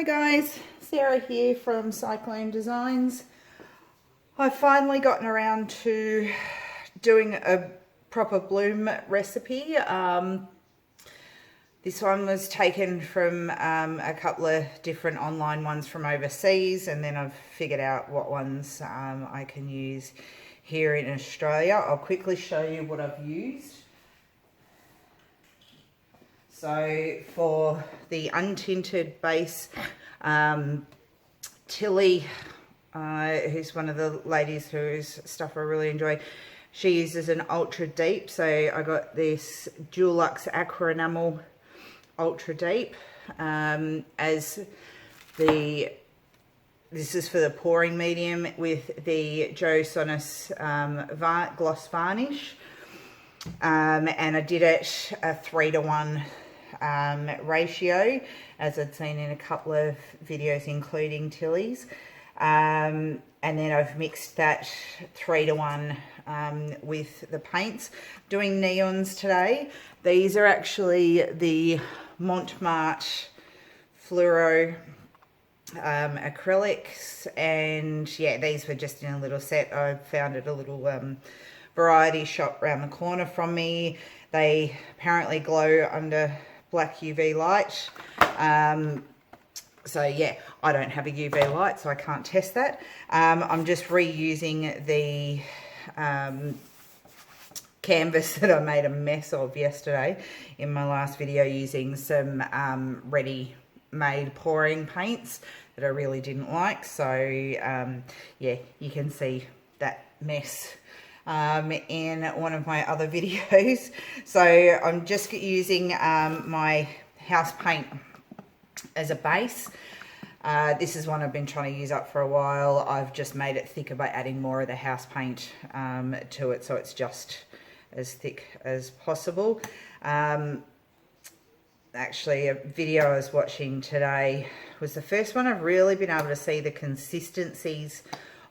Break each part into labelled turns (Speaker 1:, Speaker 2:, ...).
Speaker 1: Hi guys, Sarah here from Cyclone Designs. I've finally gotten around to doing a proper bloom recipe. This one was taken from a couple of different online ones from overseas, and then I've figured out what ones I can use here in Australia. I'll quickly show you what I've used. So for the untinted base, Tilly, who's one of the ladies whose stuff I really enjoy, she uses an ultra deep. So I got this Dulux Aqua enamel ultra deep as this is for the pouring medium with the Sonjas Gloss varnish, and I did it a 3:1 ratio, as I'd seen in a couple of videos including Tilly's, and then I've mixed that 3:1 with the paints. Doing neons today. These are actually the mart fluoro acrylics, and yeah, these were just in a little set. I found at a little variety shop around the corner from me. They apparently glow under black UV light. So yeah, I don't have a UV light, so I can't test that. I'm just reusing the canvas that I made a mess of yesterday in my last video, using some ready-made pouring paints that I really didn't like. So yeah, you can see that mess in one of my other videos. So I'm just using my house paint as a base. This is one I've been trying to use up for a while. I've just made it thicker by adding more of the house paint to it, so it's just as thick as possible. Actually, a video I was watching today was the first one I've really been able to see the consistencies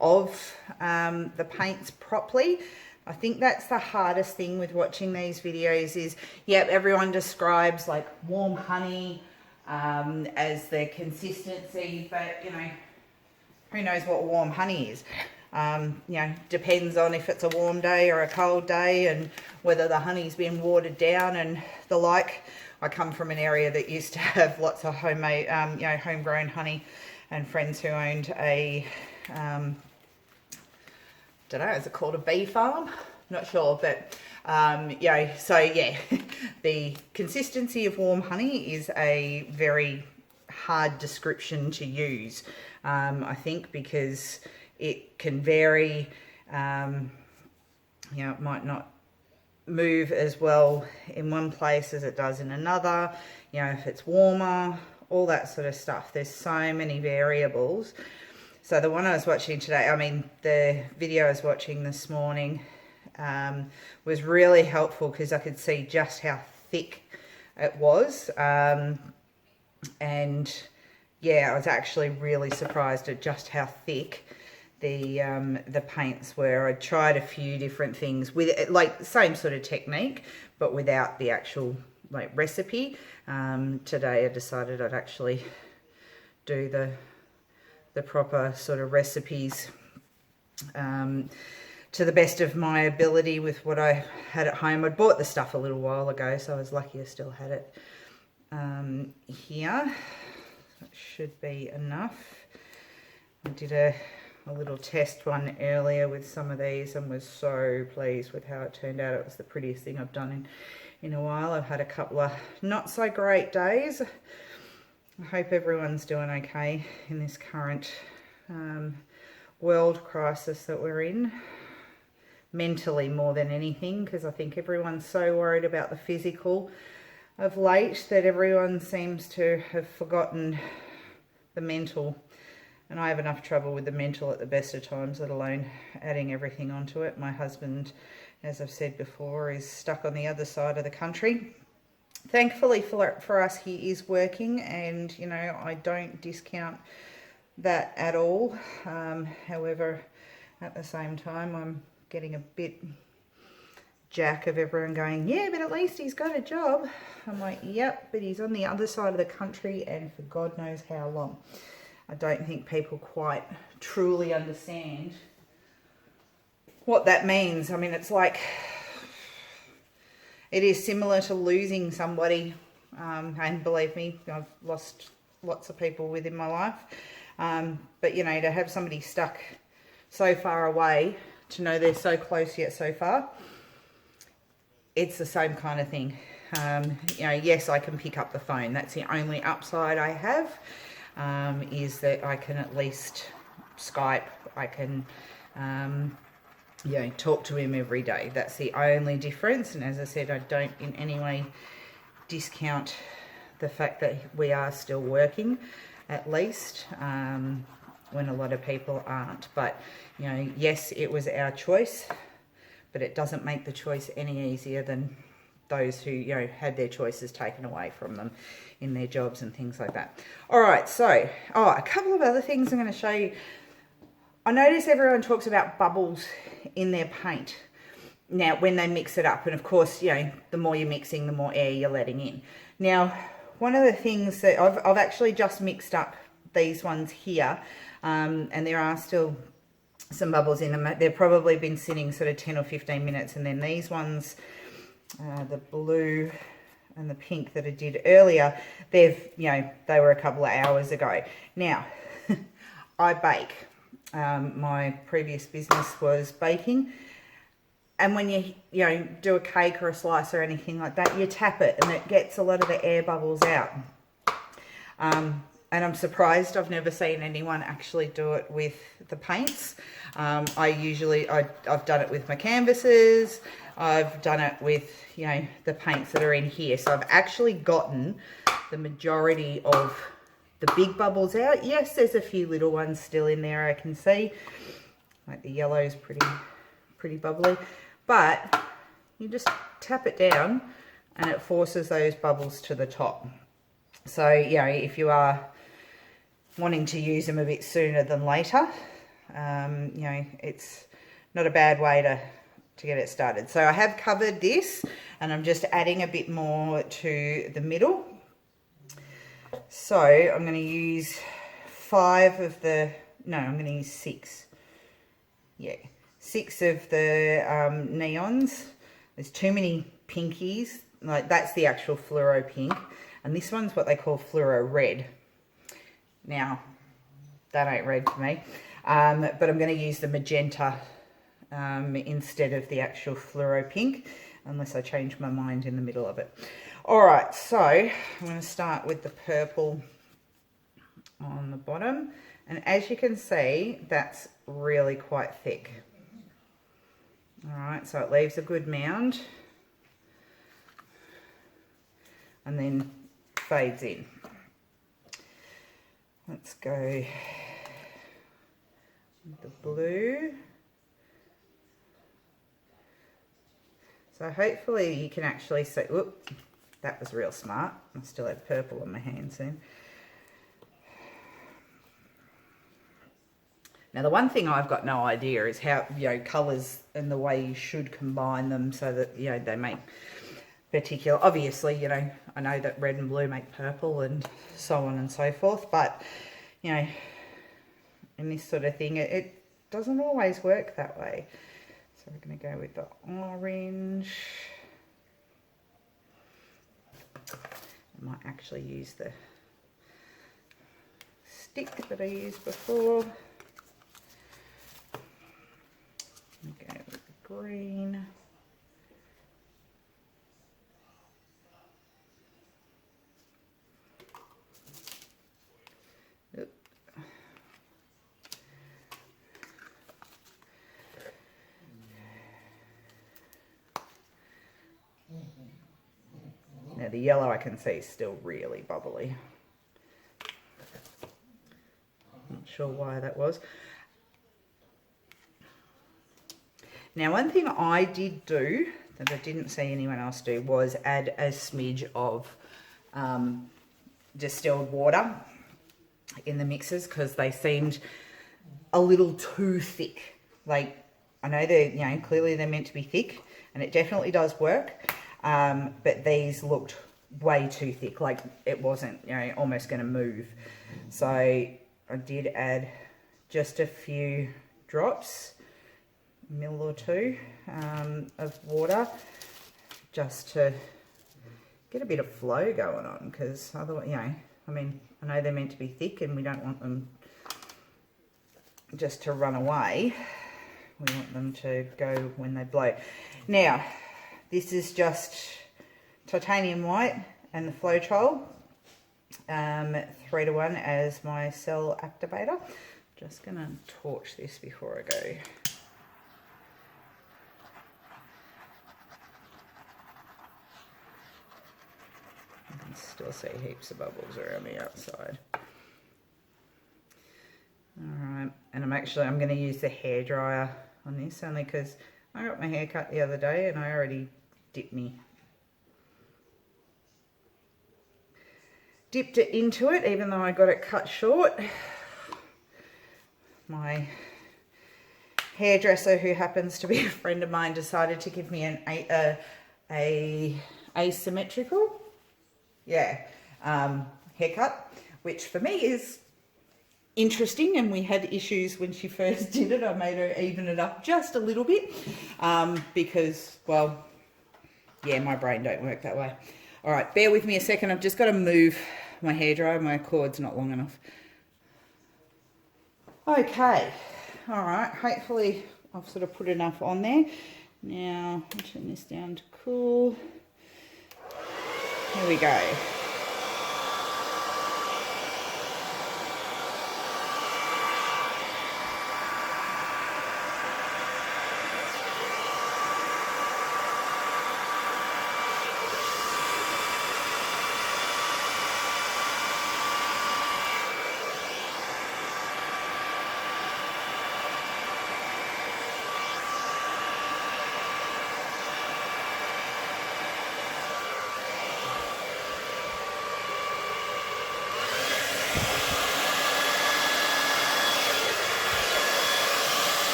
Speaker 1: of the paints properly. I think that's the hardest thing with watching these videos is, yep, everyone describes like warm honey as the consistency, but you know, who knows what warm honey is? You know, depends on if it's a warm day or a cold day, and whether the honey's been watered down and the like. I come from an area that used to have lots of homemade, you know, homegrown honey, and friends who owned a don't know, is it called a bee farm? Not sure, but yeah, so yeah, the consistency of warm honey is a very hard description to use, I think, because it can vary. You know, it might not move as well in one place as it does in another, you know, if it's warmer, all that sort of stuff. There's so many variables. So the one I was watching today, I mean, the video I was watching this morning was really helpful because I could see just how thick it was. And yeah, I was actually really surprised at just how thick the paints were. I tried a few different things with it, like the same sort of technique, but without the actual like recipe. Today I decided I'd actually do the proper sort of recipes to the best of my ability with what I had at home. I bought the stuff a little while ago, so I was lucky I still had it here. That should be enough. I did a little test one earlier with some of these and was so pleased with how it turned out. It was the prettiest thing I've done in a while. I've had a couple of not so great days. I hope everyone's doing okay in this current world crisis that we're in, mentally more than anything, because I think everyone's so worried about the physical of late that everyone seems to have forgotten the mental. And I have enough trouble with the mental at the best of times, let alone adding everything onto it. My husband, as I've said before, is stuck on the other side of the country. Thankfully for us, he is working, and you know, I don't discount that at all. However, at the same time, I'm getting a bit jack of everyone going, yeah, but at least he's got a job. I'm like, yep, but he's on the other side of the country and for God knows how long. I don't think people quite truly understand what that means. I mean, it's like, it is similar to losing somebody, and believe me, I've lost lots of people within my life, but you know, to have somebody stuck so far away, to know they're so close yet so far, it's the same kind of thing. You know, yes, I can pick up the phone. That's the only upside I have, is that I can at least Skype. I can, you know, talk to him every day. That's the only difference. And as I said, I don't in any way discount the fact that we are still working, at least, when a lot of people aren't. But, you know, yes, it was our choice, but it doesn't make the choice any easier than those who, you know, had their choices taken away from them in their jobs and things like that. All right, so, a couple of other things I'm going to show you. I notice everyone talks about bubbles in their paint now when they mix it up, and of course, you know, the more you're mixing, the more air you're letting in. Now, one of the things that I've actually just mixed up these ones here, and there are still some bubbles in them. They've probably been sitting sort of 10 or 15 minutes, and then these ones, the blue and the pink that I did earlier, they've, you know, they were a couple of hours ago. Now, I bake. My previous business was baking, and when you know, do a cake or a slice or anything like that, you tap it and it gets a lot of the air bubbles out. And I'm surprised I've never seen anyone actually do it with the paints. I've done it with my canvases. I've done it with, you know, the paints that are in here. So I've actually gotten the majority of the big bubbles out. Yes, there's a few little ones still in there, I can see. Like the yellow is pretty bubbly. But you just tap it down and it forces those bubbles to the top. So, you know, if you are wanting to use them a bit sooner than later, you know, it's not a bad way to get it started. So I have covered this, and I'm just adding a bit more to the middle. So I'm going to use 5 of the, no, I'm going to use 6. Yeah, 6 of the neons. There's too many pinkies. Like, that's the actual fluoro pink, and this one's what they call fluoro red. Now, that ain't red to me, but I'm going to use the magenta instead of the actual fluoro pink, unless I change my mind in the middle of it. All right, so I'm going to start with the purple on the bottom, and as you can see, that's really quite thick. All right, so it leaves a good mound and then fades in. Let's go with the blue. So hopefully you can actually see, whoop, that was real smart. I still have purple on my hands then. Now the one thing I've got no idea is how, you know, colours and the way you should combine them so that, you know, they make particular, obviously, you know, I know that red and blue make purple and so on and so forth, but, you know, in this sort of thing, it doesn't always work that way. So we're going to go with the orange. I might actually use the stick that I used before. Go with the green. Now the yellow I can see is still really bubbly. Not sure why that was. Now one thing I did do that I didn't see anyone else do was add a smidge of distilled water in the mixes, because they seemed a little too thick. Like, I know they're, you know, clearly they're meant to be thick, and it definitely does work. But these looked way too thick, like it wasn't, you know, almost going to move. So I did add just a few drops, a mil or two of water, just to get a bit of flow going on, because otherwise, you know, I mean, I know they're meant to be thick and we don't want them just to run away. We want them to go when they blow. Now, this is just titanium white and the Floetrol 3:1 as my cell activator. Just gonna torch this before I go. I can still see heaps of bubbles around the outside. Alright, and I'm going to use the hairdryer on this, only because I got my hair cut the other day and I already dipped it into it, even though I got it cut short. My hairdresser, who happens to be a friend of mine, decided to give me an asymmetrical haircut, which for me is interesting, and we had issues when she first did it. I made her even it up just a little bit because, well, yeah, my brain don't work that way. All right, bear with me a second. I've just got to move my hairdryer. My cord's not long enough. Okay, all right, hopefully I've sort of put enough on there. Now I'll turn this down to cool. Here we go.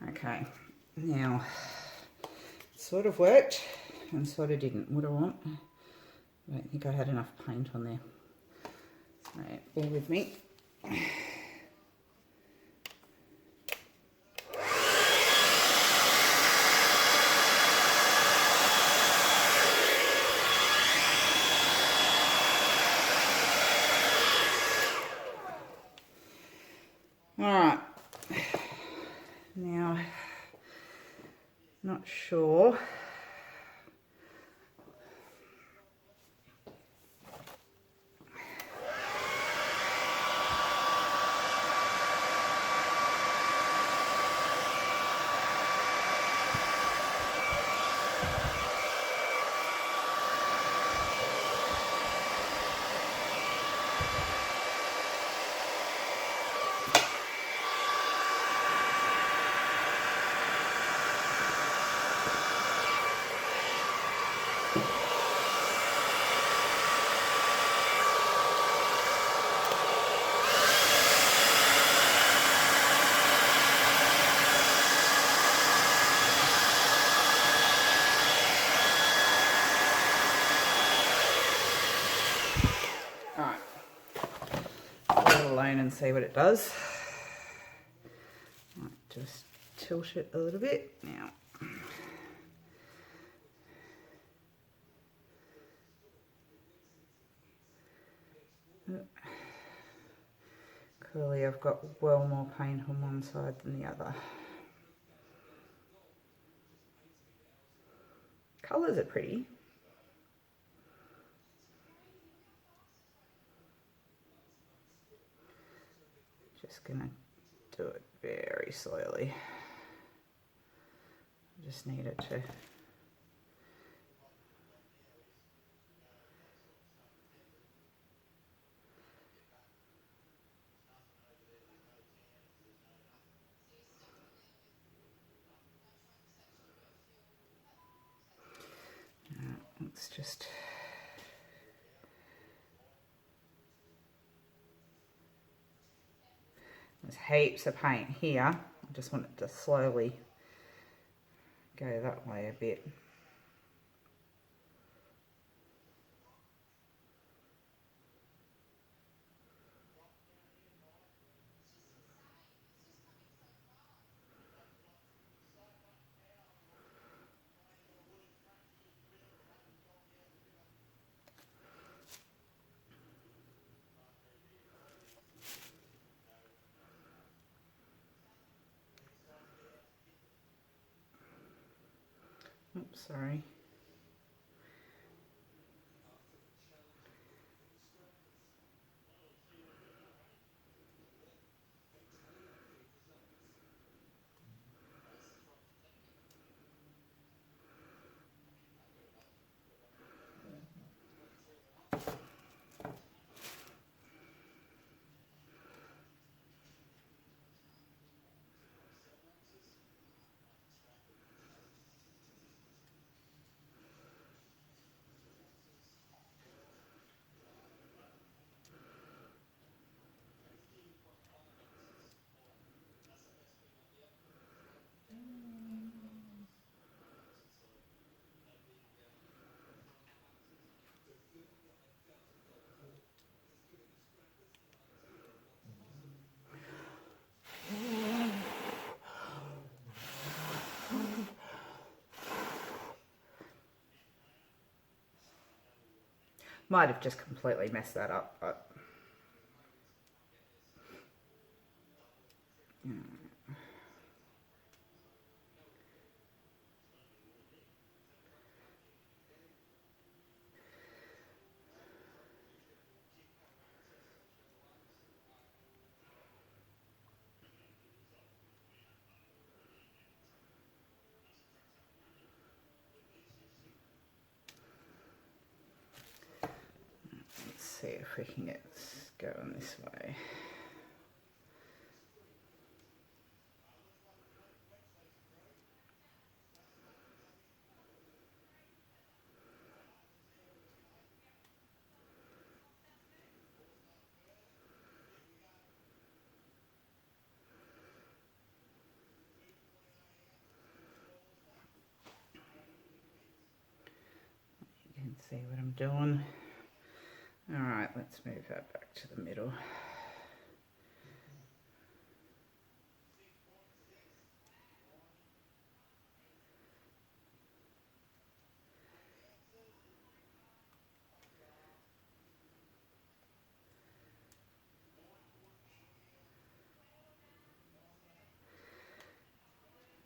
Speaker 1: Okay, now it sort of worked and sort of didn't. What do I want? I don't think I had enough paint on there. Right, bear with me. All right. Now, not sure. And see what it does. Right, just tilt it a little bit now. Clearly I've got well more paint on one side than the other. Colours are pretty. Just gonna do it very slowly. I just need it to let's just There's heaps of paint here. I just want it to slowly go that way a bit. Oops, sorry. Might have just completely messed that up, but let's see if we can get this going this way. You can see what I'm doing. All right, let's move that back to the middle.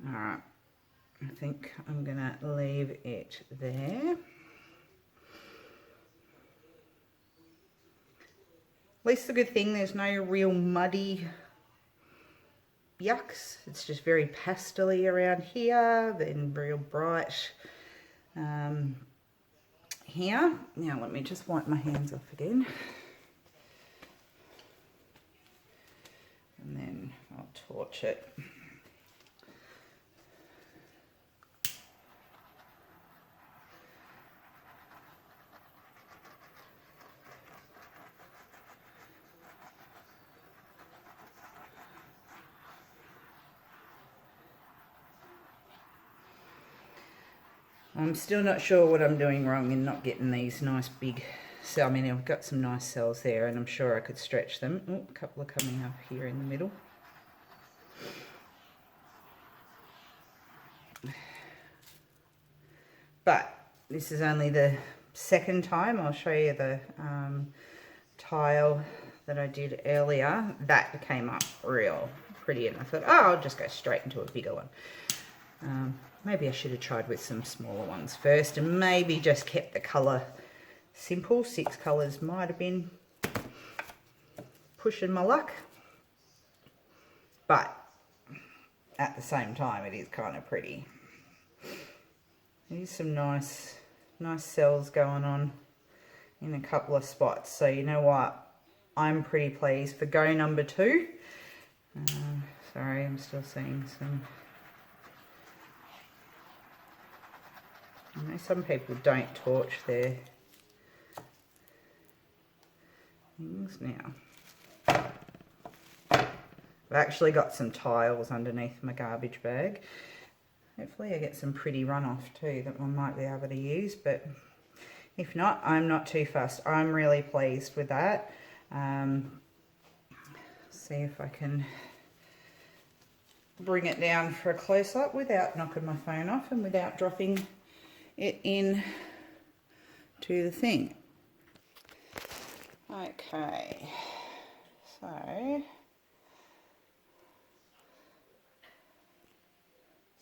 Speaker 1: All right, I think I'm gonna leave it there. At least the good thing, there's no real muddy yucks. It's just very pastel-y around here, then real bright here. Now let me just wipe my hands off again. And then I'll torch it. I'm still not sure what I'm doing wrong in not getting these nice big cells. I mean, I've got some nice cells there and I'm sure I could stretch them. Oh, a couple are coming up here in the middle. But this is only the second time. I'll show you the tile that I did earlier. That came up real pretty and I thought, oh, I'll just go straight into a bigger one. Maybe I should have tried with some smaller ones first and maybe just kept the colour simple. 6 colours might have been pushing my luck. But at the same time, it is kind of pretty. There's some nice cells going on in a couple of spots. So you know what? I'm pretty pleased for go number 2. Sorry, I'm still seeing some... I know some people don't torch their things now. I've actually got some tiles underneath my garbage bag. Hopefully I get some pretty runoff too that I might be able to use, but if not, I'm not too fussed. I'm really pleased with that. See if I can bring it down for a close-up without knocking my phone off and without dropping it in to the thing. Okay, so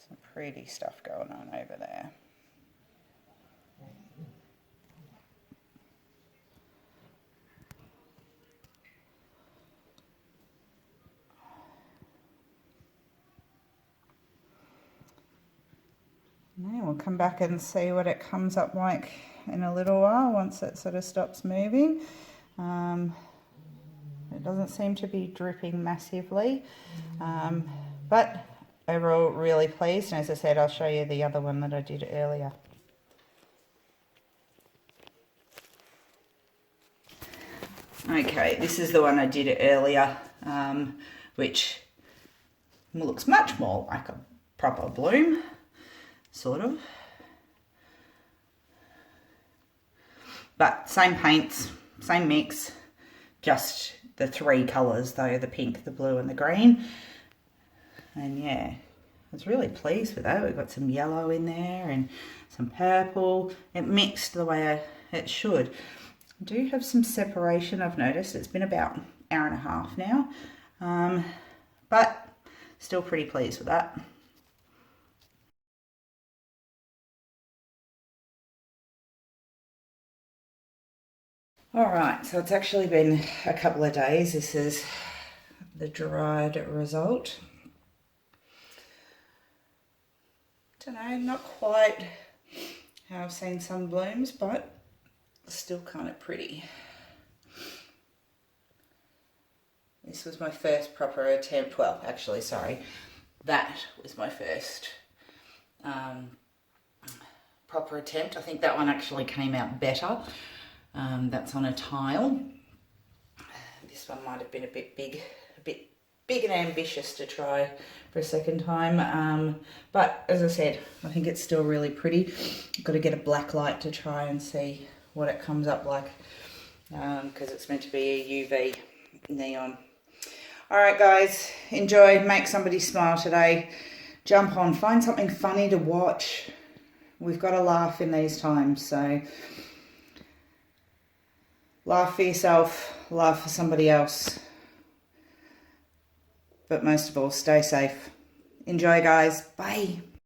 Speaker 1: some pretty stuff going on over there. Now we'll come back and see what it comes up like in a little while once it sort of stops moving. It doesn't seem to be dripping massively, but overall really pleased. And as I said, I'll show you the other one that I did earlier. Okay, this is the one I did earlier, which looks much more like a proper bloom, sort of. But same paints, same mix, just the three colours though, the pink, the blue and the green. And yeah, I was really pleased with that. We've got some yellow in there and some purple. It mixed the way it should. I do have some separation, I've noticed. It's been about an hour and a half now, but still pretty pleased with that. Alright, so it's actually been a couple of days. This is the dried result. Don't know, not quite how I've seen some blooms, but still kind of pretty. This was my first proper attempt. Well, actually, sorry, that was my first proper attempt. I think that one actually came out better. That's on a tile. This one might have been a bit big and ambitious to try for a second time. But as I said, I think it's still really pretty. I've got to get a black light to try and see what it comes up like, because it's meant to be a UV neon. Alright guys, enjoy, make somebody smile today. Jump on, find something funny to watch. We've got to laugh in these times, so laugh for yourself, laugh for somebody else. But most of all, stay safe. Enjoy guys, bye.